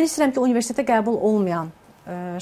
Mən istəyirəm ki, universitetə qəbul olmayan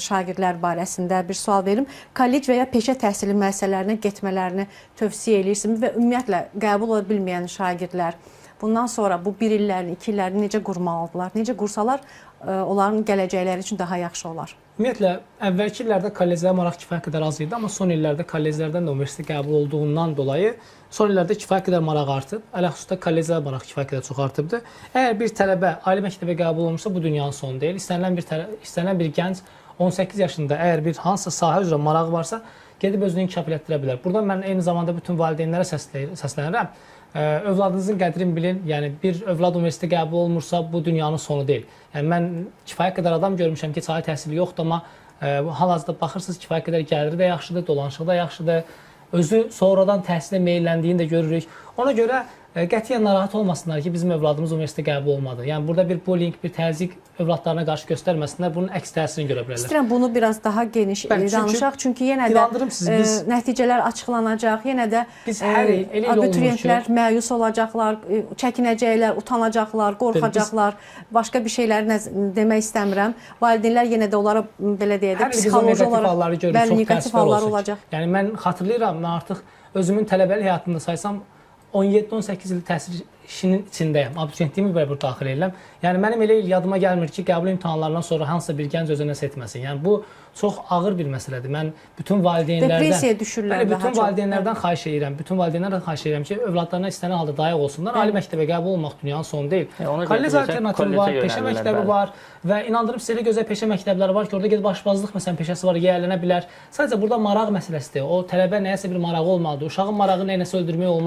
şagirdlər barəsində bir sual verim. Kollec və ya peşə təhsili müəssisələrinə getmələrini tövsiyə edirsiniz və ümumiyyətlə qəbul ola bilməyən şagirdlər bundan sonra bu 1 illərini, 2 illərini necə qurmalıdırlar? Necə qursalar onların gələcəkləri üçün daha yaxşı olar? Ümumiyyətlə, əvvəlki illərdə kolleclərə maraq kifayət qədər az idi, amma son illərdə kolleclərdən də universitetə qəbul olduğundan dolayı son illərdə kifayət qədər maraq artıb. Ələxüsusda kolleclərə maraq kifayət qədər çox artıbdır. Əgər bir tələbə ali məktəbə qəbul olmuşsa, bu dünyanın sonu deyil. İstənilən bir gənc 18 yaşında əgər bir hansısa sahə üzrə marağı varsa, gedib özünü inkişaf etdirə bilər. Burada mən eyni zamanda bütün valideynlərə səslənirəm. Övladınızın qədrini bilin. Yəni bir övlad universitetə qəbul olmursa, bu dünyanın sonu deyil. Yəni mən kifayət qədər adam görmüşəm ki, ali təhsili yoxdur, amma hal-hazırda baxırsınız kifayət qədər gəliri də yaxşıdır, dolanışığı da yaxşıdır. Özü sonradan təhsilə meyilləndiyini də görürük. Ona görə qətiyyən narahat olmasınlar ki, bizim övladımız universitetə qəbul olmadı. Yəni burada bir bullying, bir təzyiq övladlarına qarşı göstərməsinlər, bunun əks təsirini görə bilərlər. İstəyirəm bunu biraz daha geniş danışaq, çünki yenə də nəticələr açıqlanacaq, yenə də abituriyentlər məyus olacaqlar, çəkinəcəklər, utanacaqlar, qorxacaqlar, başqa bir şeyləri demək istəmirəm. Valideynlər yenə də onlara belə deyək də psixoloji olaraq negativ hallar olacaq. Yəni mən xatırlayıram, mən artıq özümün tələbəlik həyatımda saysam 17-18 il təhsil işinin içindəyəm. Abituriyentliyimi belə burada daxil edirəm. Yəni mənim elə il yadıma gəlmir ki, qəbul imtahanlarından sonra hansısa bir gənc özünə nəsə etməsin. Yəni bu çox ağır bir məsələdir. Mən bütün valideynlərdən xahiş edirəm ki, övladlarına istənilən halda dayaq olsunlar. Ali məktəbə qəbul olmaq dünyanın sonu deyil. Kollec alternativi var, peşə məktəbi var və inandırım sizə elə gözəl peşə məktəbləri var ki, orada gedib aşbazlıq məsələn peşəsi var, yiyələnə bilər. Sadəcə burada maraq məsələsidir. O tələbə nəyəsə bir marağı olmalıdır. Uşağın marağı nəyəsə öldürmək olmaz.